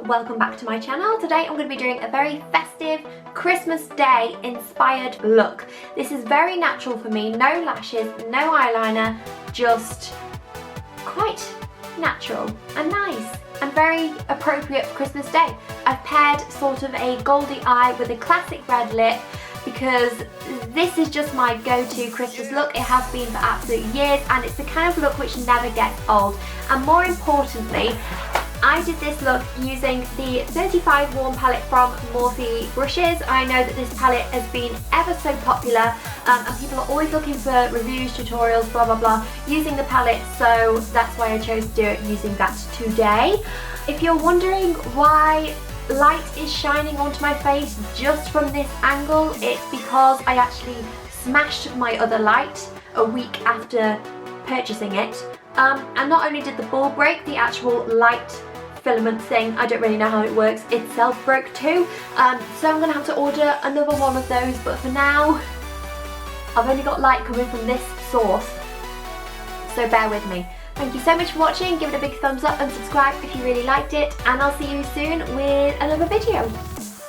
welcome back to my channel. Today I'm going to be doing a very festive Christmas Day inspired look. This is very natural for me, no lashes, no eyeliner, just quite natural and nice and very appropriate for Christmas Day. I've paired sort of a goldy eye with a classic red lip because this is just my go-to Christmas look. It has been for absolute years and it's the kind of look which never gets old. And more importantly, I did this look using the 35 Warm palette from Morphe Brushes. I know that this palette has been ever so popular and people are always looking for reviews, tutorials, blah blah blah, using the palette, so that's why I chose to do it using that today. If you're wondering why light is shining onto my face just from this angle, it's because I actually smashed my other light a week after purchasing it. And not only did the bulb break, the actual light filament thing, I don't really know how it works, itself broke too. So I'm going to have to order another one of those, but for now I've only got light coming from this source, so bear with me. Thank you so much for watching, give it a big thumbs up and subscribe if you really liked it, and I'll see you soon with another video.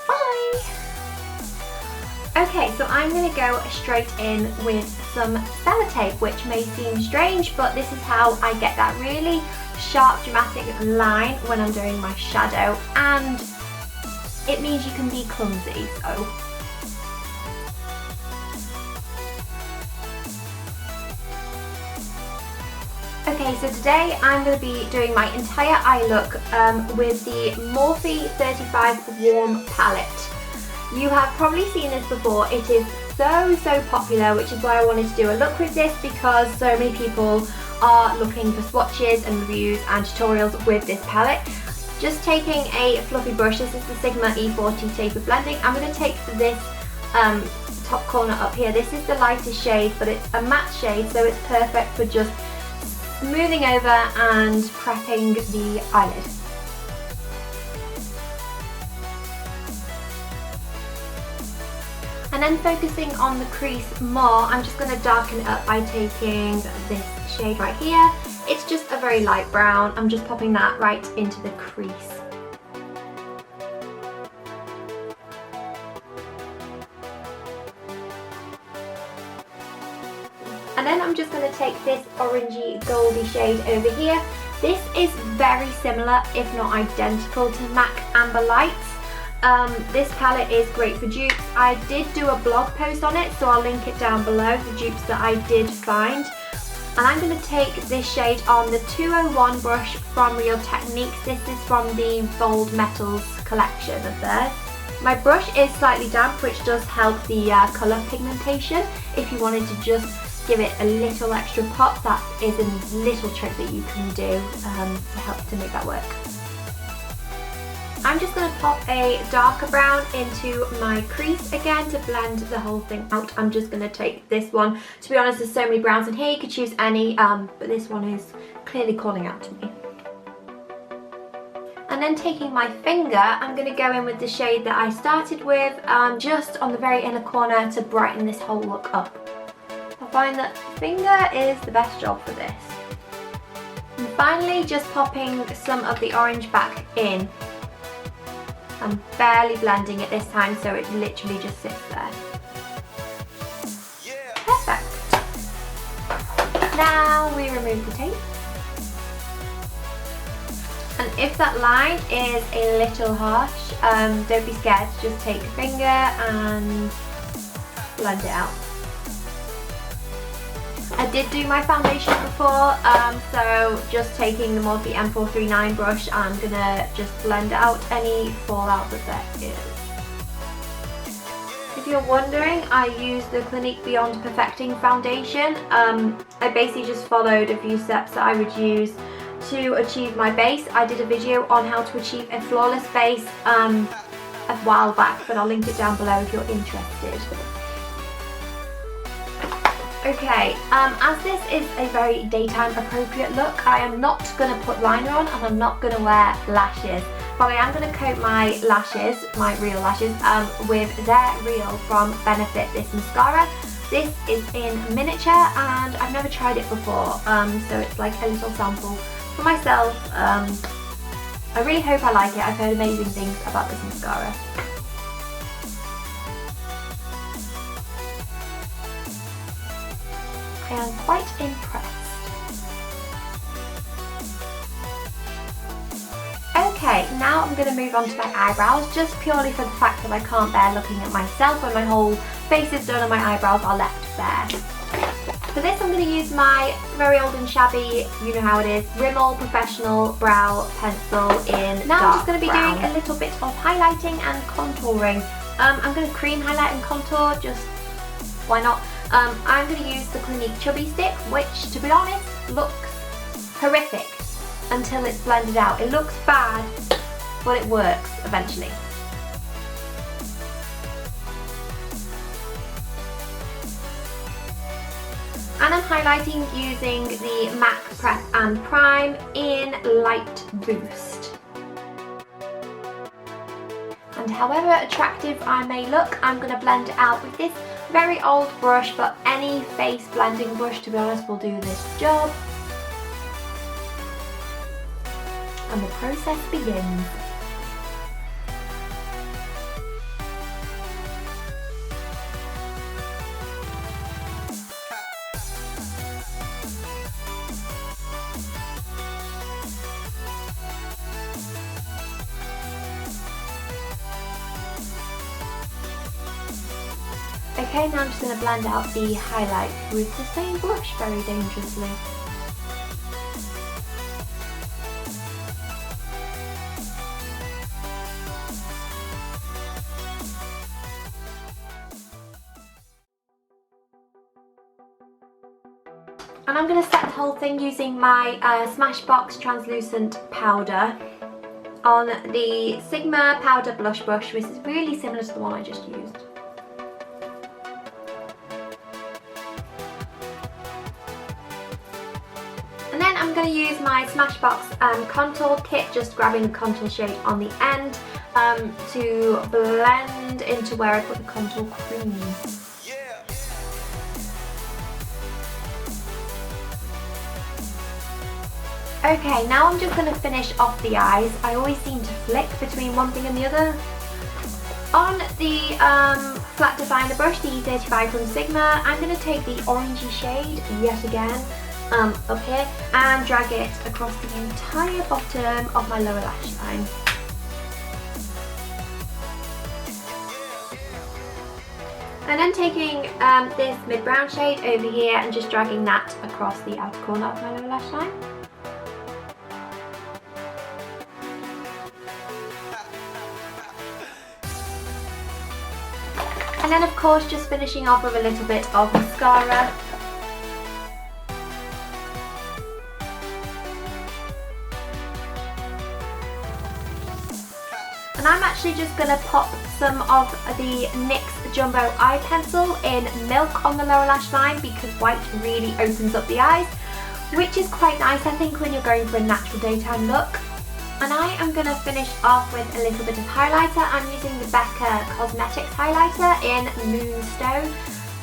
Bye! Okay, so I'm going to go straight in with some sellotape, which may seem strange, but this is how I get that really sharp, dramatic line when I'm doing my shadow, and it means you can be clumsy, so. Okay, so today I'm going to be doing my entire eye look with the Morphe 35 Warm palette. You have probably seen this before. It is so popular, which is why I wanted to do a look with this, because so many people are looking for swatches and reviews and tutorials with this palette. Just taking a fluffy brush, this is the Sigma E40 taper blending. I'm going to take this top corner up here. This is the lightest shade, but it's a matte shade, so it's perfect for just smoothing over and prepping the eyelid. And then focusing on the crease more, I'm just going to darken it up by taking this shade right here. It's just a very light brown. I'm just popping that right into the crease. And then I'm just going to take this orangey goldy shade over here. This is very similar, if not identical, to MAC Amber Lights. This palette is great for dupes. I did do a blog post on it, so I'll link it down below, the dupes that I did find. And I'm going to take this shade on the 201 brush from Real Techniques. This is from the Bold Metals collection of theirs. My brush is slightly damp, which does help the colour pigmentation. If you wanted to just give it a little extra pop, that is a little trick that you can do to help to make that work. I'm just going to pop a darker brown into my crease again to blend the whole thing out. I'm just going to take this one. To be honest, there's so many browns in here, you could choose any, but this one is clearly calling out to me. And then taking my finger, I'm going to go in with the shade that I started with, just on the very inner corner to brighten this whole look up. I find that finger is the best job for this. And finally, just popping some of the orange back in. I'm barely blending it this time, so it literally just sits there. Perfect. Now we remove the tape. And if that line is a little harsh, don't be scared. Just take a finger and blend it out. I did do my foundation before, so just taking the Morphe M439 brush, I'm going to just blend out any fallout that there is. If you're wondering, I use the Clinique Beyond Perfecting foundation. I basically just followed a few steps that I would use to achieve my base. I did a video on how to achieve a flawless base a while back, but I'll link it down below if you're interested. Okay, as this is a very daytime appropriate look, I am not going to put liner on and I'm not going to wear lashes. But I am going to coat my lashes, my real lashes, with their Real from Benefit, this mascara. This is in miniature and I've never tried it before, so it's like a little sample for myself. I really hope I like it. I've heard amazing things about this mascara. I am quite impressed. Okay, now I'm going to move on to my eyebrows, just purely for the fact that I can't bear looking at myself when my whole face is done and my eyebrows are left bare. For this I'm going to use my very old and shabby, you know how it is, Rimmel Professional Brow Pencil in Now I'm just going to be doing a little bit of highlighting and contouring. I'm going to cream highlight and contour, just why not? I'm going to use the Clinique Chubby Stick, which to be honest looks horrific until it's blended out. It looks bad, but it works eventually. And I'm highlighting using the MAC Prep and Prime in Light Boost. And however attractive I may look, I'm going to blend it out with this very old brush, but any face blending brush, to be honest, will do this job. And the process begins. Okay, now I'm just going to blend out the highlight with the same brush very dangerously. And I'm going to set the whole thing using my Smashbox translucent powder on the Sigma powder blush brush, which is really similar to the one I just used. And then I'm going to use my Smashbox contour kit, just grabbing the contour shade on the end to blend into where I put the contour cream. Okay, now I'm just going to finish off the eyes. I always seem to flick between one thing and the other. On the flat definer brush, the E35 from Sigma, I'm going to take the orangey shade yet again up here and drag it across the entire bottom of my lower lash line. And then taking this mid-brown shade over here and just dragging that across the outer corner of my lower lash line. And then of course just finishing off with a little bit of mascara. And I'm actually just going to pop some of the NYX Jumbo Eye Pencil in Milk on the lower lash line because white really opens up the eyes, which is quite nice I think when you're going for a natural daytime look. And I am going to finish off with a little bit of highlighter. I'm using the Becca Cosmetics highlighter in Moonstone,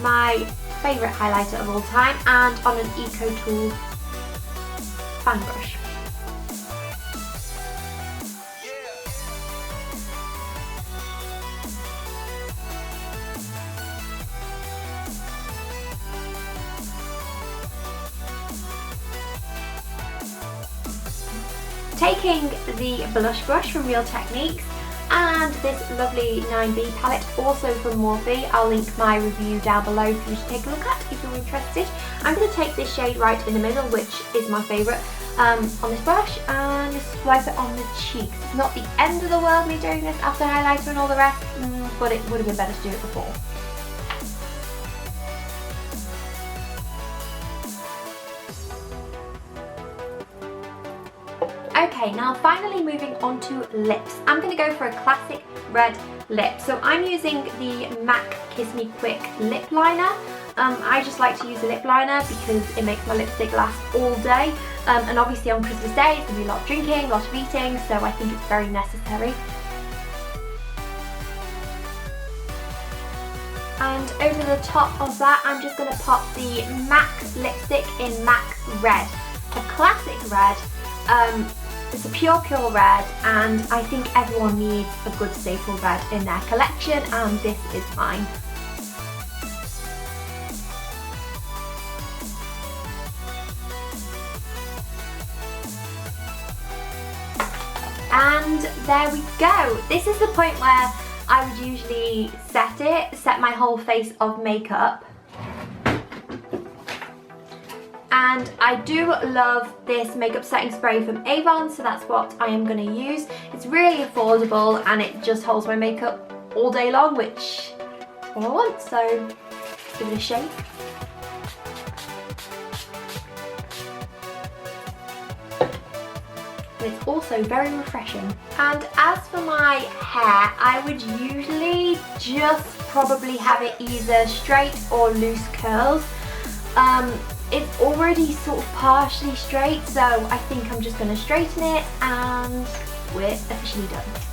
my favourite highlighter of all time, and on an Eco Tool fan brush. Taking the blush brush from Real Techniques and this lovely 9B palette, also from Morphe. I'll link my review down below for you to take a look at if you're interested. I'm going to take this shade right in the middle, which is my favourite, on this brush and just swipe it on the cheeks. It's not the end of the world me doing this after highlighter and all the rest, but it would have been better to do it before. Okay, now finally moving on to lips. I'm going to go for a classic red lip. So I'm using the MAC Kiss Me Quick lip liner. I just like to use a lip liner because it makes my lipstick last all day. And obviously on Christmas Day it's going to be a lot of drinking, a lot of eating, so I think it's very necessary. And over the top of that I'm just going to pop the MAC lipstick in MAC Red. A classic red. It's a pure red, and I think everyone needs a good staple red in their collection, and this is mine. And there we go. This is the point where I would usually set my whole face of makeup. And I do love this makeup setting spray from Avon, so that's what I am going to use. It's really affordable and it just holds my makeup all day long, which is what I want, so give it a shake. And it's also very refreshing. And as for my hair, I would usually just probably have it either straight or loose curls. It's already sort of partially straight, so I think I'm just going to straighten it and we're officially done.